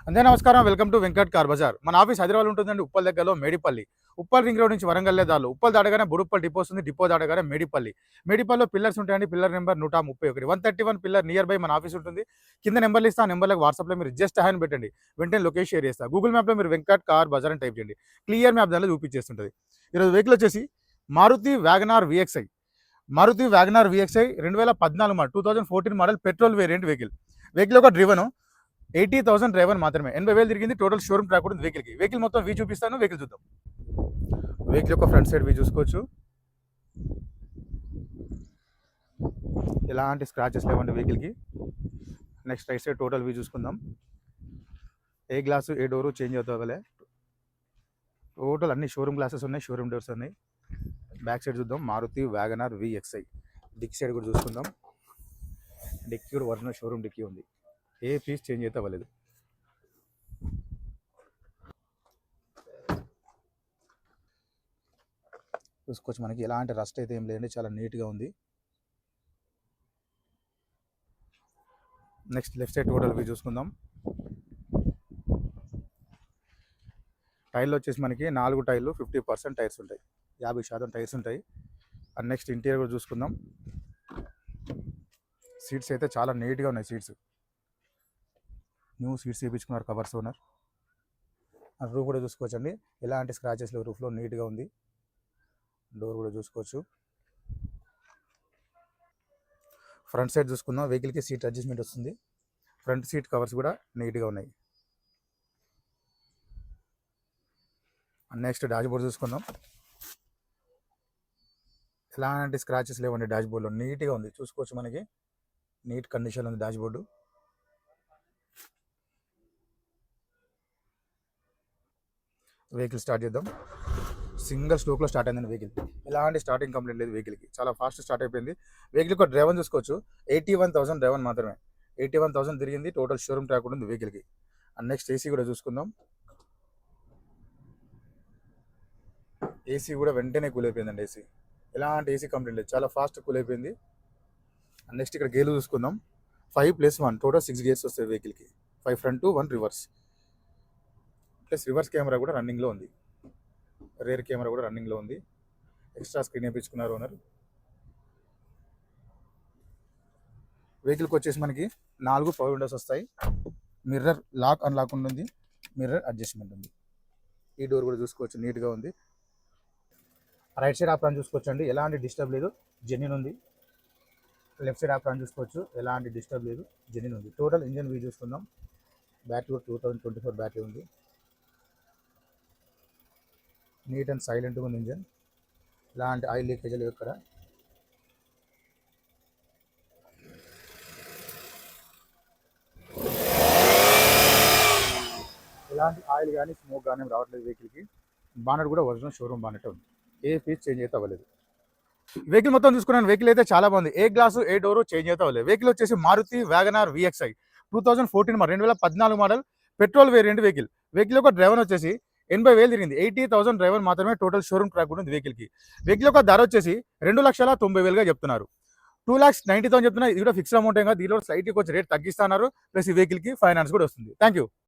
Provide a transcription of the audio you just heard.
అందే నమస్కారం. Welcome to Venkat car bazaar. మన ఆఫీస్ హైదరాబాద్ ఉంటుందండి, ఉప్పల్ దగ్గరలో మేడిపల్లి. ఉప్పల్ రింగ్ రోడ్ నుంచి వరంగల్ దారిలో ఉప్పల్ దాటగానే బుడుప్పల్ డిపో వస్తుంది. డిపో దాటగానే మేడిపల్లి. మేడిపల్లిలో పిల్లర్స్ ఉంటాయండి. Pillar number 131 131 pillar near by మన ఆఫీస్ ఉంటుంది. కింద నెంబర్లు ఇస్తా, ఆ నెంబర్లకు వాట్సాప్లో మీరు జస్ట్ హ్యాండ్ పెట్టండి, వెంటనే లొకేషన్ షేర్ చేస్తా. గూగుల్ మ్యాప్లో మీరు వెంకట్ కార్ బజార్ అని టైప్ చేయండి, క్లియర్ మ్యాప్ దానిలో చూపించేస్తుంటుంది. ఈరోజు వెహికల్ వచ్చేసి Maruti WagonR VXI. Maruti WagonR VXI 2014 model, 2014 model petrol variant vehicle. Vehicle ఒక డ్రివన్ 80,000 డ్రైవర్ మాత్రమే. 80,000 తిరిగింది. టోటల్ షోరూమ్ ట్రాక్ ఉంటుంది వెహికల్కి. వెహికల్ మొత్తం వీ చూపిస్తాను, వెహికల్ చూద్దాం. వెహికల్ యొక్క ఫ్రంట్ సైడ్ వీ చూసుకోవచ్చు. ఎలాంటి స్క్రాచెస్ లేవండి వెహికల్కి. నెక్స్ట్ రైట్ సైడ్ టోటల్ వీ చూసుకుందాం. ఏ గ్లాసు ఏ డోరు చేంజ్ అవుతావలే. టోటల్ అన్ని షోరూమ్ గ్లాసెస్ ఉన్నాయి, షోరూమ్ డోర్స్ ఉన్నాయి. బ్యాక్ సైడ్ చూద్దాం. Maruti WagonR VXI. Dicky side కూడా చూసుకుందాం. డిక్కీ కూడా ఒరిజినల్ షోరూమ్ డిక్కీ ఉంది, ఏ పీస్ చేంజ్ అయితే అవ్వలేదు. చూసుకోవచ్చు, మనకి ఎలాంటి రస్ట్ అయితే ఏం లేదండి, చాలా నీట్గా ఉంది. Next left side total view చూసుకుందాం. టైర్లు వచ్చేసి మనకి 4 టైర్లు 50% టైర్స్ ఉంటాయి, 50% టైర్స్ ఉంటాయి. అండ్ నెక్స్ట్ ఇంటీరియర్ కూడా చూసుకుందాం. సీట్స్ అయితే చాలా నీట్గా ఉన్నాయి. సీట్స్ న్యూ సీట్స్ వేయించుకున్నారు కవర్స్ ఓనర్. రూఫ్ కూడా చూసుకోవచ్చండి, ఎలాంటి స్క్రాచెస్ లేవు, రూఫ్లో నీట్గా ఉంది. డోర్ కూడా చూసుకోవచ్చు. ఫ్రంట్ సైడ్ చూసుకుందాం. వెహికల్కి సీట్ అడ్జస్ట్మెంట్ వస్తుంది. ఫ్రంట్ సీట్ కవర్స్ కూడా నీట్గా ఉన్నాయి. నెక్స్ట్ డాష్ బోర్డ్ చూసుకుందాం. ఎలాంటి స్క్రాచెస్ లేవండి, డాష్ బోర్డ్లో నీట్గా ఉంది. చూసుకోవచ్చు, మనకి నీట్ కండిషన్ ఉంది డాష్ బోర్డు. వెహికల్ స్టార్ట్ చేద్దాం. సింగిల్ స్ట్రోక్లో స్టార్ట్ అయిందండి వెహికల్. ఎలాంటి స్టార్టింగ్ కంప్లైంట్ లేదు వెహికల్కి, చాలా ఫాస్ట్ స్టార్ట్ అయిపోయింది. వెహికల్ ఒక డ్రైవర్ చూసుకోవచ్చు, 81,000 డ్రైవర్ మాత్రమే. 81,000 తిరిగింది. టోటల్ షోరూమ్ ట్రాక్ ఉంటుంది వెహికల్కి. అండ్ నెక్స్ట్ ఏసీ కూడా చూసుకుందాం. ఏసీ కూడా వెంటనే కూల్ అయిపోయిందండి. ఏసీ ఎలాంటి ఏసీ కంప్లైంట్ లేదు, చాలా ఫాస్ట్ కూల్ అయిపోయింది. అండ్ నెక్స్ట్ ఇక్కడ గేర్లు చూసుకుందాం. 5+1 టోటల్ 6 గేర్స్ వస్తాయి వెహికల్కి. 5 front 1 reverse. Plus reverse camera కూడా రన్నింగ్లో ఉంది, రేర్ కెమెరా కూడా రన్నింగ్లో ఉంది. ఎక్స్ట్రా స్క్రీన్ వేయించుకున్నారు ఓనర్. వెహికల్కి వచ్చేసి మనకి 4 పవర్ విండోస్ వస్తాయి. మిర్రర్ లాక్ అన్లాక్ ఉంటుంది, మిర్రర్ అడ్జస్ట్మెంట్ ఉంది. ఈ డోర్ కూడా చూసుకోవచ్చు, నీట్గా ఉంది. రైట్ సైడ్ ఆప్రాన్ చూసుకోవచ్చు అండి, ఎలాంటి డిస్టర్బ్ లేదు, జెన్యూన్ ఉంది. లెఫ్ట్ సైడ్ ఆప్రాన్ చూసుకోవచ్చు, ఎలాంటి డిస్టర్బ్ లేదు, జెన్యూన్ ఉంది. టోటల్ ఇంజన్ వ్యూ చూసుకుందాం. బ్యాటరీ కూడా 2024 బ్యాటరీ ఉంది. నీట్ అండ్ సైలెంట్గా ఉంది ఇంజన్, ఇలాంటి ఆయిల్ లీకేజ్ లేవు ఇక్కడ. ఎలాంటి ఆయిల్ కానీ స్మోక్ కానీ రావట్లేదు వెహికల్కి. బానెట్ కూడా ఒరిజినల్ షోరూమ్ బానెట్ ఉంది, ఏ పీస్ చేంజ్ అయితే అవ్వలేదు. వెహికల్ మొత్తం చూసుకున్నాను. వెహికల్ అయితే చాలా బాగుంది, ఏ గ్లాసు ఏ డోరు చేంజ్ అయితే అవ్వలేదు. వెహికల్ వచ్చేసి Maruti WagonR VXI 2014 model, 2014 model petrol variant vehicle. Vehicle యొక్క డ్రైవర్ వచ్చేసి 80,000 తిరిగింది. 80,000 డ్రైవర్ మాత్రమే. టోటల్ షోరూమ్ ట్రాక్ ఉంటుంది వెహికల్కి. వెహికల్ యొక్క ధర వచ్చేసి 2,90,000గా చెప్తున్నారు. 2,90,000 చెప్తున్నారు. ఇది కూడా ఫిక్స్డ్ అమౌంట్ ఏం కాదు, దీనిలో స్లైట్గా కొంచెం రేట్ తగ్గిస్తున్నారు. ప్లస్ ఈ వెహికల్కి ఫైనాన్స్ కూడా వస్తుంది. Thank you.